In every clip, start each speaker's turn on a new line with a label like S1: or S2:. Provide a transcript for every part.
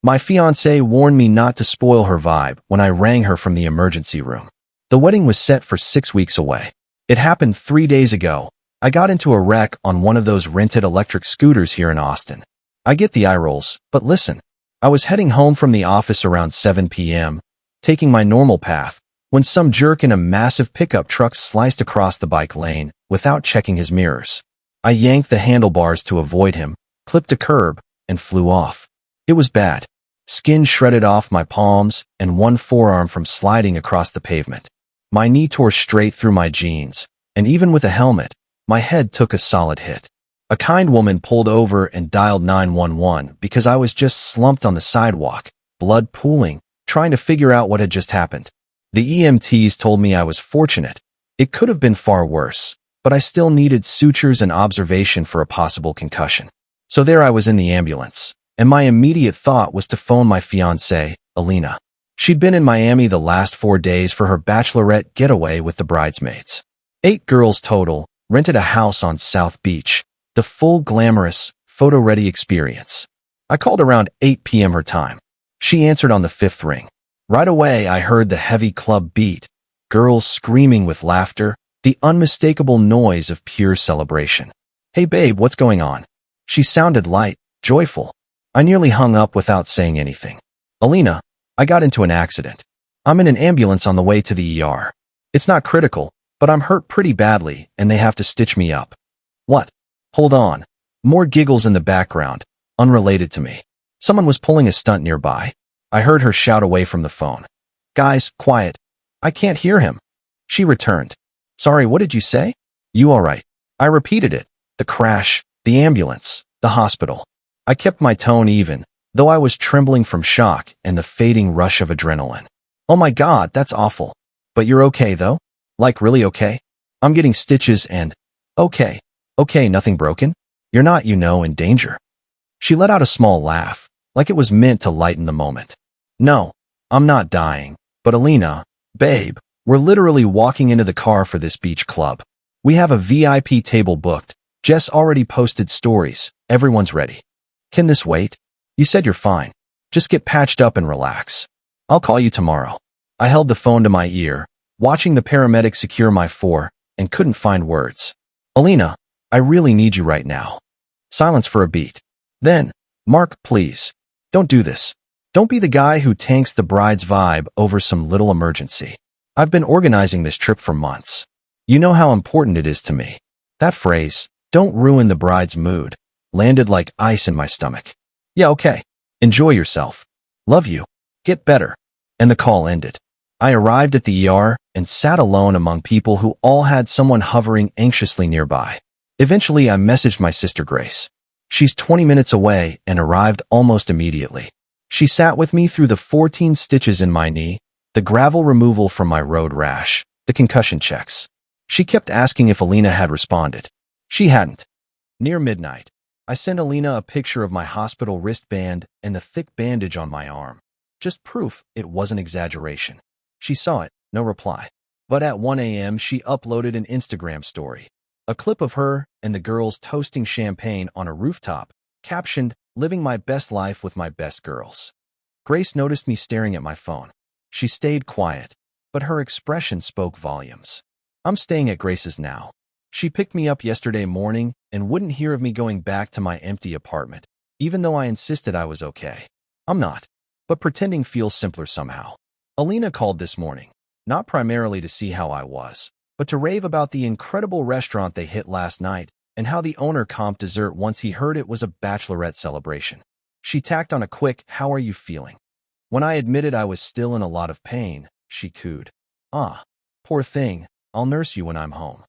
S1: My fiancée warned me not to spoil her vibe when I rang her from the emergency room. The wedding was set for 6 weeks away. It happened 3 days ago. I got into a wreck on one of those rented electric scooters here in Austin. I get the eye rolls, but listen. I was heading home from the office around 7 p.m., taking my normal path, when some jerk in a massive pickup truck sliced across the bike lane without checking his mirrors. I yanked the handlebars to avoid him, clipped a curb, and flew off. It was bad. Skin shredded off my palms and one forearm from sliding across the pavement. My knee tore straight through my jeans, and even with a helmet, my head took a solid hit. A kind woman pulled over and dialed 911 because I was just slumped on the sidewalk, blood pooling, trying to figure out what had just happened. The EMTs told me I was fortunate. It could have been far worse, but I still needed sutures and observation for a possible concussion. So there I was in the ambulance, and my immediate thought was to phone my fiancée, Alina. She'd been in Miami the last 4 days for her bachelorette getaway with the bridesmaids. 8 girls total, rented a house on South Beach, the full glamorous, photo-ready experience. I called around 8 p.m. her time. She answered on the 5th ring. Right away, I heard the heavy club beat, girls screaming with laughter, the unmistakable noise of pure celebration. "Hey babe, what's going on?" She sounded light, joyful. I nearly hung up without saying anything. "Alina, I got into an accident. I'm in an ambulance on the way to the ER. It's not critical, but I'm hurt pretty badly and they have to stitch me up." "What?" "Hold on." More giggles in the background, unrelated to me. Someone was pulling a stunt nearby. I heard her shout away from the phone. "Guys, quiet. I can't hear him." She returned. "Sorry, what did you say?" "You all right?" I repeated it. The crash, the ambulance, the hospital. I kept my tone even, though I was trembling from shock and the fading rush of adrenaline. "Oh my God, that's awful. But you're okay, though? Like really okay?" "I'm getting stitches and..." "Okay. Okay, nothing broken? You're not, in danger." She let out a small laugh, like it was meant to lighten the moment. "No, I'm not dying. But Alina, babe, we're literally walking into the car for this beach club. We have a VIP table booked. Jess already posted stories. Everyone's ready. Can this wait? You said you're fine. Just get patched up and relax. I'll call you tomorrow." I held the phone to my ear, watching the paramedic secure my fore, and couldn't find words. "Alina, I really need you right now." Silence for a beat. Then, "Mark, please. Don't do this. Don't be the guy who tanks the bride's vibe over some little emergency. I've been organizing this trip for months. You know how important it is to me." That phrase, "don't ruin the bride's mood," landed like ice in my stomach. "Yeah, okay. Enjoy yourself. Love you. Get better." And the call ended. I arrived at the ER and sat alone among people who all had someone hovering anxiously nearby. Eventually, I messaged my sister Grace. She's 20 minutes away and arrived almost immediately. She sat with me through the 14 stitches in my knee, the gravel removal from my road rash, the concussion checks. She kept asking if Alina had responded. She hadn't. Near midnight, I sent Alina a picture of my hospital wristband and the thick bandage on my arm. Just proof it wasn't exaggeration. She saw it, no reply. But at 1 a.m., she uploaded an Instagram story. A clip of her and the girls toasting champagne on a rooftop, captioned, "Living my best life with my best girls." Grace noticed me staring at my phone. She stayed quiet, but her expression spoke volumes. I'm staying at Grace's now. She picked me up yesterday morning and wouldn't hear of me going back to my empty apartment, even though I insisted I was okay. I'm not, but pretending feels simpler somehow. Alina called this morning, not primarily to see how I was, but to rave about the incredible restaurant they hit last night and how the owner comped dessert once he heard it was a bachelorette celebration. She tacked on a quick, "How are you feeling?" When I admitted I was still in a lot of pain, she cooed. "Ah, poor thing, I'll nurse you when I'm home."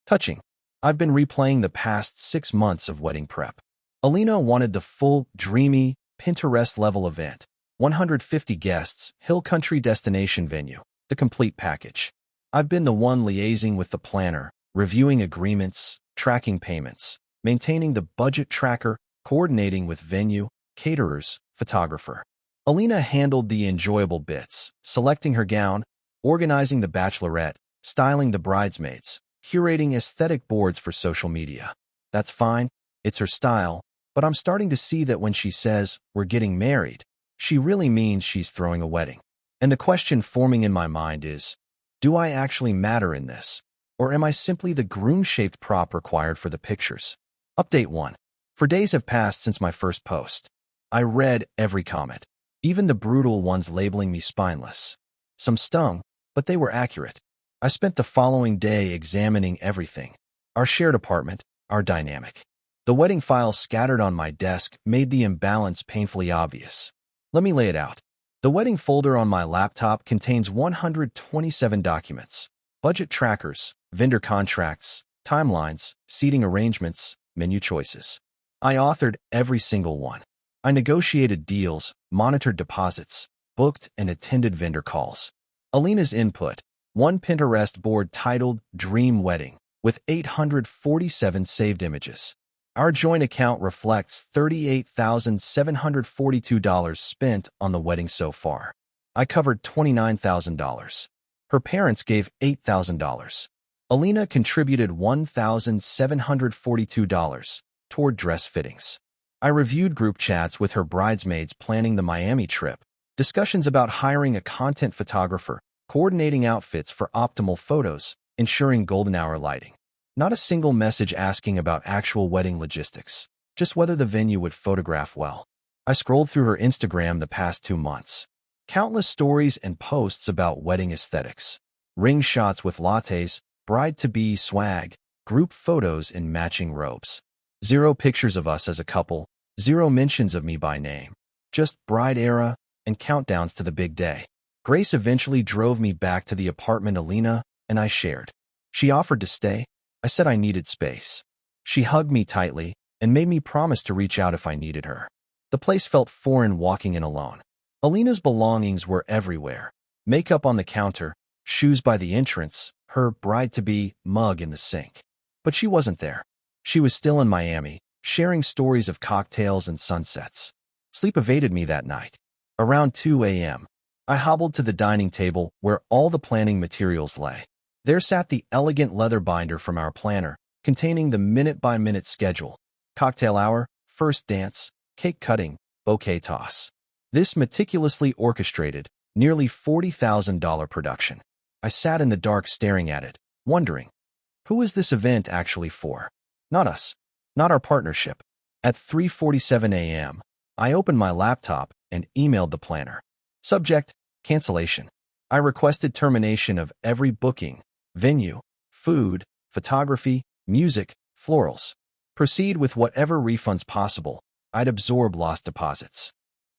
S1: Touching. I've been replaying the past 6 months of wedding prep. Alina wanted the full, dreamy, Pinterest-level event. 150 guests, hill country destination venue, the complete package. I've been the one liaising with the planner, reviewing agreements, tracking payments, maintaining the budget tracker, coordinating with venue, caterers, photographer. Alina handled the enjoyable bits, selecting her gown, organizing the bachelorette, styling the bridesmaids, curating aesthetic boards for social media. That's fine, it's her style, but I'm starting to see that when she says, "We're getting married," She really means she's throwing a wedding. And the question forming in my mind is, do I actually matter in this? Or am I simply the groom-shaped prop required for the pictures? Update 1. For days have passed since my first post. I read every comment, even the brutal ones labeling me spineless. Some stung, but they were accurate. I spent the following day examining everything. Our shared apartment, our dynamic. The wedding files scattered on my desk made the imbalance painfully obvious. Let me lay it out. The wedding folder on my laptop contains 127 documents. Budget trackers, vendor contracts, timelines, seating arrangements, menu choices. I authored every single one. I negotiated deals, monitored deposits, booked and attended vendor calls. Alina's input, one Pinterest board titled Dream Wedding, with 847 saved images. Our joint account reflects $38,742 spent on the wedding so far. I covered $29,000. Her parents gave $8,000. Alina contributed $1,742 toward dress fittings. I reviewed group chats with her bridesmaids planning the Miami trip, discussions about hiring a content photographer, coordinating outfits for optimal photos, ensuring golden hour lighting. Not a single message asking about actual wedding logistics, just whether the venue would photograph well. I scrolled through her Instagram the past 2 months. Countless stories and posts about wedding aesthetics. Ring shots with lattes, bride-to-be swag, group photos in matching robes. 0 pictures of us as a couple, 0 mentions of me by name. Just bride era and countdowns to the big day. Grace eventually drove me back to the apartment Alina and I shared. She offered to stay. I said I needed space. She hugged me tightly and made me promise to reach out if I needed her. The place felt foreign walking in alone. Alina's belongings were everywhere. Makeup on the counter, shoes by the entrance, her bride-to-be mug in the sink. But she wasn't there. She was still in Miami, sharing stories of cocktails and sunsets. Sleep evaded me that night. Around 2 a.m., I hobbled to the dining table where all the planning materials lay. There sat the elegant leather binder from our planner, containing the minute-by-minute schedule. Cocktail hour, first dance, cake cutting, bouquet toss. This meticulously orchestrated, nearly $40,000 production. I sat in the dark staring at it, wondering, who is this event actually for? Not us. Not our partnership. At 3:47 a.m., I opened my laptop and emailed the planner. Subject, cancellation. I requested termination of every booking, venue, food, photography, music, florals. Proceed with whatever refunds possible. I'd absorb lost deposits.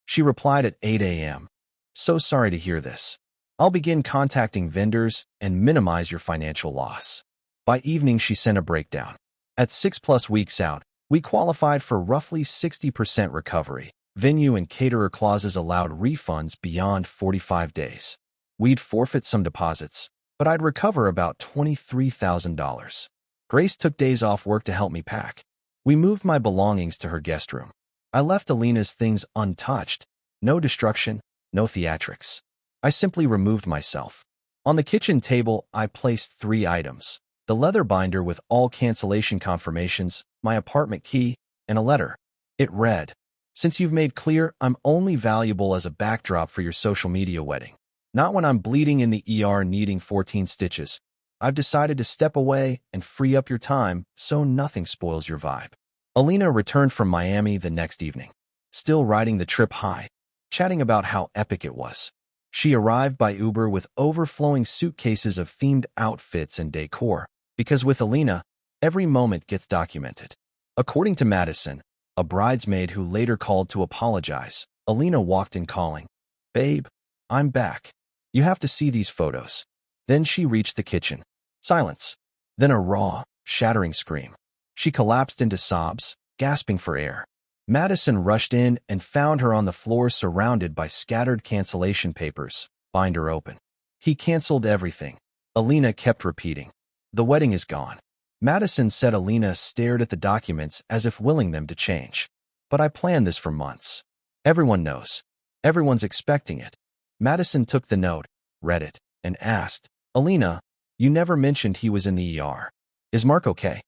S1: She replied at 8 a.m. So sorry to hear this. I'll begin contacting vendors and minimize your financial loss. By evening, she sent a breakdown. At 6+ weeks out, we qualified for roughly 60% recovery. Venue and caterer clauses allowed refunds beyond 45 days. We'd forfeit some deposits, but I'd recover about $23,000. Grace took days off work to help me pack. We moved my belongings to her guest room. I left Alina's things untouched. No destruction, no theatrics. I simply removed myself. On the kitchen table, I placed 3 items. The leather binder with all cancellation confirmations, my apartment key, and a letter. It read, "Since you've made clear I'm only valuable as a backdrop for your social media wedding, not when I'm bleeding in the ER needing 14 stitches, I've decided to step away and free up your time so nothing spoils your vibe." Alina returned from Miami the next evening, still riding the trip high, chatting about how epic it was. She arrived by Uber with overflowing suitcases of themed outfits and decor, because with Alina, every moment gets documented. According to Madison, a bridesmaid who later called to apologize, Alina walked in calling, "Babe, I'm back. You have to see these photos." Then she reached the kitchen. Silence. Then a raw, shattering scream. She collapsed into sobs, gasping for air. Madison rushed in and found her on the floor surrounded by scattered cancellation papers, binder open. "He canceled everything." Alina kept repeating. "The wedding is gone." Madison said Alina stared at the documents as if willing them to change. "But I planned this for months. Everyone knows. Everyone's expecting it." Madison took the note, read it, and asked, "Alina, you never mentioned he was in the ER. Is Mark okay?"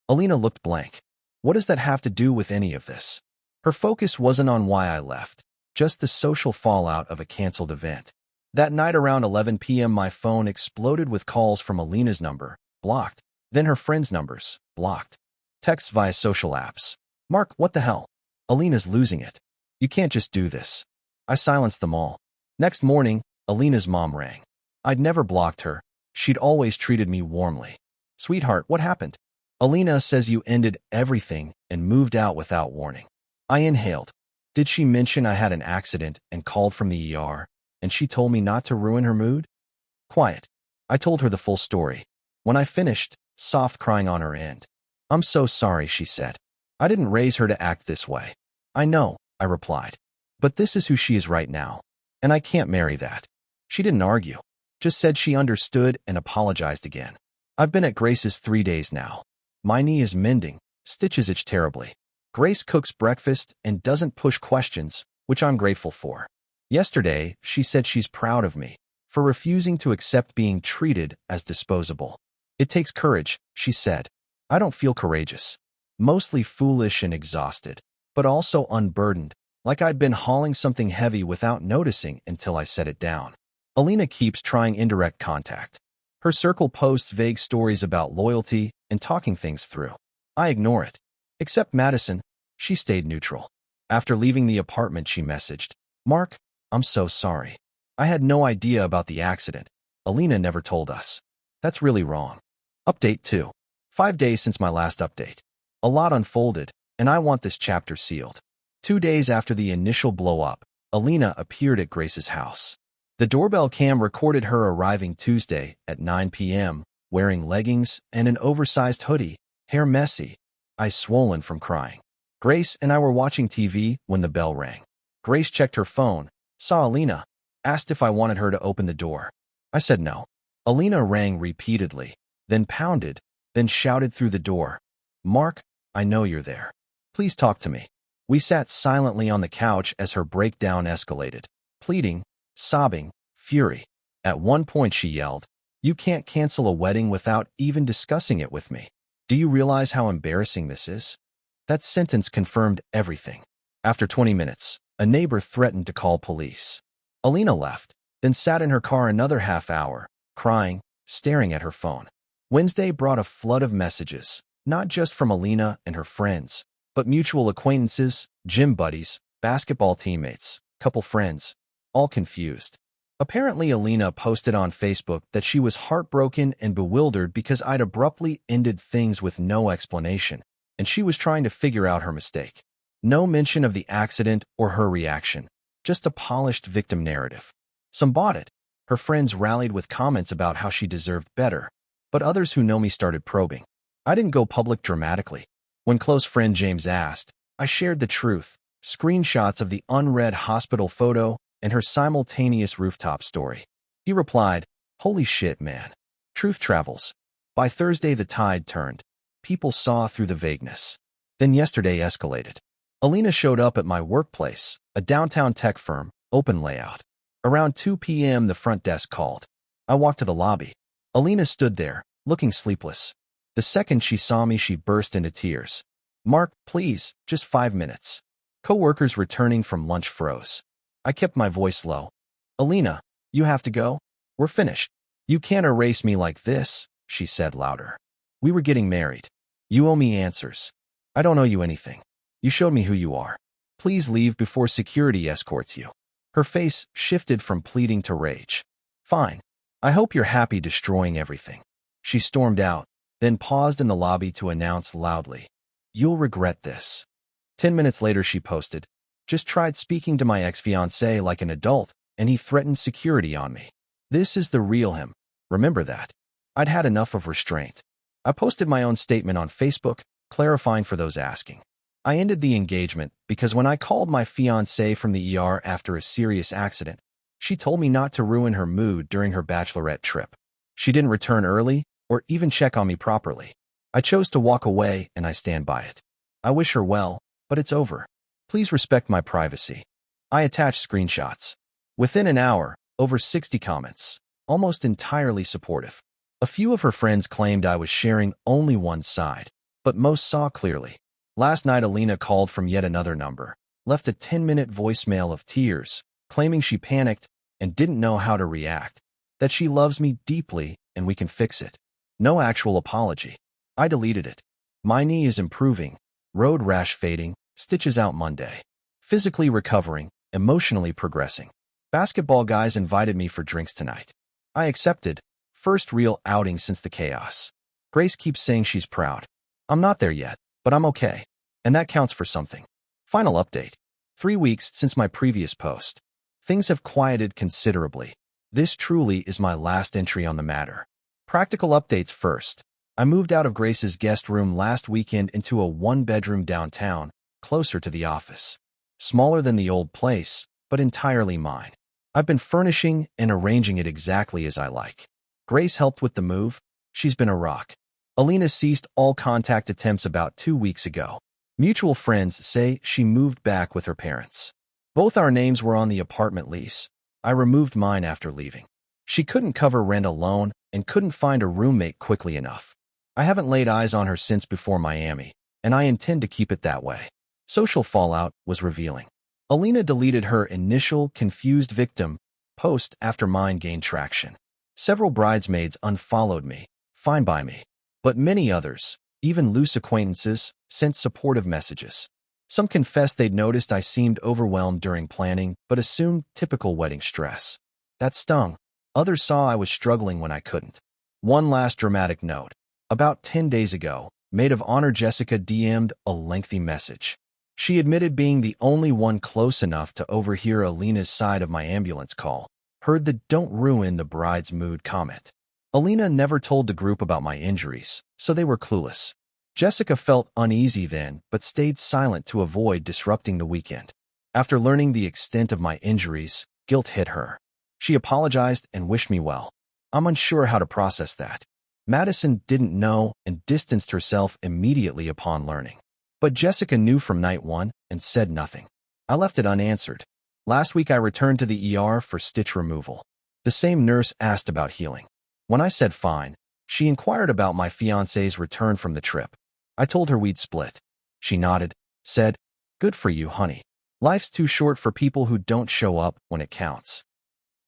S1: Alina looked blank. What does that have to do with any of this? Her focus wasn't on why I left. just the social fallout of a canceled event. That night around 11 p.m. my phone exploded with calls from Alina's number, blocked, then her friends' numbers, blocked. Texts via social apps. Mark, what the hell? Alina's losing it. You can't just do this. I silenced them all. Next morning, Alina's mom rang. I'd never blocked her. She'd always treated me warmly. Sweetheart, what happened? Alina says you ended everything and moved out without warning. I inhaled. Did she mention I had an accident and called from the ER, and she told me not to ruin her mood? Quiet. I told her the full story. When I finished, soft crying on her end. I'm so sorry, she said. I didn't raise her to act this way. I know, I replied. But this is who she is right now, and I can't marry that. She didn't argue, just said she understood and apologized again. I've been at Grace's 3 days now. My knee is mending, stitches itch terribly. Grace cooks breakfast and doesn't push questions, which I'm grateful for. Yesterday, she said she's proud of me for refusing to accept being treated as disposable. It takes courage, she said. I don't feel courageous. Mostly foolish and exhausted, but also unburdened, like I'd been hauling something heavy without noticing until I set it down. Alina keeps trying indirect contact. Her circle posts vague stories about loyalty and talking things through. I ignore it. Except Madison, she stayed neutral. After leaving the apartment, she messaged, Mark, I'm so sorry. I had no idea about the accident. Alina never told us. That's really wrong. Update 2. 5 days since my last update. A lot unfolded, and I want this chapter sealed. 2 days after the initial blow-up, Alina appeared at Grace's house. The doorbell cam recorded her arriving Tuesday at 9 p.m., wearing leggings and an oversized hoodie, hair messy, eyes swollen from crying. Grace and I were watching TV when the bell rang. Grace checked her phone, saw Alina, asked if I wanted her to open the door. I said no. Alina rang repeatedly, then pounded, then shouted through the door, Mark, I know you're there. Please talk to me. We sat silently on the couch as her breakdown escalated, pleading, sobbing, fury. At one point she yelled, You can't cancel a wedding without even discussing it with me. Do you realize how embarrassing this is? That sentence confirmed everything. After 20 minutes, a neighbor threatened to call police. Alina left, then sat in her car another half hour, crying, staring at her phone. Wednesday brought a flood of messages, not just from Alina and her friends, but mutual acquaintances, gym buddies, basketball teammates, couple friends, all confused. Apparently, Alina posted on Facebook that she was heartbroken and bewildered because I'd abruptly ended things with no explanation, and she was trying to figure out her mistake. No mention of the accident or her reaction, just a polished victim narrative. Some bought it. Her friends rallied with comments about how she deserved better, but others who know me started probing. I didn't go public dramatically. When close friend James asked, I shared the truth, screenshots of the unread hospital photo and her simultaneous rooftop story. He replied, Holy shit, man. Truth travels. By Thursday, the tide turned. People saw through the vagueness. Then yesterday escalated. Alina showed up at my workplace, a downtown tech firm, open layout. Around 2 p.m., the front desk called. I walked to the lobby. Alina stood there, looking sleepless. The second she saw me, she burst into tears. Mark, please, just 5 minutes. Coworkers returning from lunch froze. I kept my voice low. Alina, you have to go? We're finished. You can't erase me like this, she said louder. We were getting married. You owe me answers. I don't owe you anything. You showed me who you are. Please leave before security escorts you. Her face shifted from pleading to rage. Fine. I hope you're happy destroying everything. She stormed out, then paused in the lobby to announce loudly, You'll regret this. 10 minutes later she posted, Just tried speaking to my ex-fiancé like an adult, and he threatened security on me. This is the real him. Remember that. I'd had enough of restraint. I posted my own statement on Facebook, clarifying for those asking. I ended the engagement because when I called my fiancée from the ER after a serious accident, she told me not to ruin her mood during her bachelorette trip. She didn't return early or even check on me properly. I chose to walk away, and I stand by it. I wish her well, but it's over. Please respect my privacy. I attached screenshots. Within an hour, over 60 comments, almost entirely supportive. A few of her friends claimed I was sharing only one side, but most saw clearly. Last night, Alina called from yet another number. left a 10-minute voicemail of tears, claiming she panicked and didn't know how to react, that she loves me deeply and we can fix it. No actual apology. I deleted it. My knee is improving, road rash fading, stitches out Monday. Physically recovering, emotionally progressing. Basketball guys invited me for drinks tonight. I accepted. First real outing since the chaos. Grace keeps saying she's proud. I'm not there yet, but I'm okay. And that counts for something. Final update. 3 weeks since my previous post. Things have quieted considerably. This truly is my last entry on the matter. Practical updates first. I moved out of Grace's guest room last weekend into a one-bedroom downtown, closer to the office. Smaller than the old place, but entirely mine. I've been furnishing and arranging it exactly as I like. Grace helped with the move. She's been a rock. Alina ceased all contact attempts about 2 weeks ago. Mutual friends say she moved back with her parents. Both our names were on the apartment lease. I removed mine after leaving. She couldn't cover rent alone and couldn't find a roommate quickly enough. I haven't laid eyes on her since before Miami, and I intend to keep it that way. Social fallout was revealing. Alina deleted her initial confused victim post after mine gained traction. Several bridesmaids unfollowed me, fine by me. But many others, even loose acquaintances, sent supportive messages. Some confessed they'd noticed I seemed overwhelmed during planning, but assumed typical wedding stress. That stung. Others saw I was struggling when I couldn't. One last dramatic note. About 10 days ago, maid of honor Jessica DM'd a lengthy message. She admitted being the only one close enough to overhear Alina's side of my ambulance call. Heard the "don't ruin the bride's mood" comment. Alina never told the group about my injuries, so they were clueless. Jessica felt uneasy then, but stayed silent to avoid disrupting the weekend. After learning the extent of my injuries, guilt hit her. She apologized and wished me well. I'm unsure how to process that. Madison didn't know and distanced herself immediately upon learning. But Jessica knew from night one and said nothing. I left it unanswered. Last week I returned to the ER for stitch removal. The same nurse asked about healing. When I said fine, she inquired about my fiancé's return from the trip. I told her we'd split. She nodded, said, "Good for you, honey. Life's too short for people who don't show up when it counts."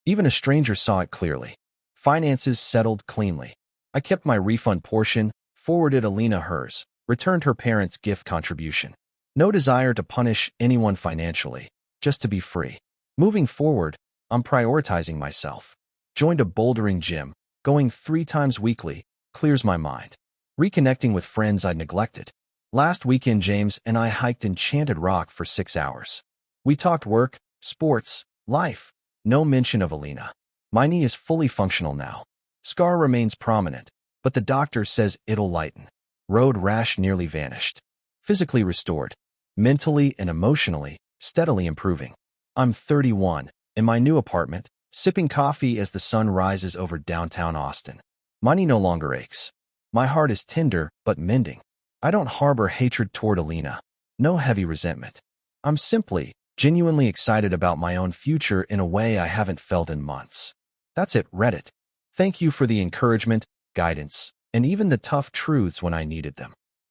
S1: Even a stranger saw it clearly. Finances settled cleanly. I kept my refund portion, forwarded Alina hers, returned her parents' gift contribution. No desire to punish anyone financially, just to be free. Moving forward, I'm prioritizing myself. Joined a bouldering gym. Going 3 times weekly clears my mind. Reconnecting with friends I'd neglected. Last weekend, James and I hiked Enchanted Rock for 6 hours. We talked work, sports, life. No mention of Alina. My knee is fully functional now. Scar remains prominent, but the doctor says it'll lighten. Road rash nearly vanished. Physically restored. Mentally and emotionally, steadily improving. I'm 31, in my new apartment, sipping coffee as the sun rises over downtown Austin. My knee no longer aches. My heart is tender but mending. I don't harbor hatred toward Alina. No heavy resentment. I'm simply, genuinely excited about my own future in a way I haven't felt in months. That's it, Reddit. Thank you for the encouragement, guidance, and even the tough truths when I needed them.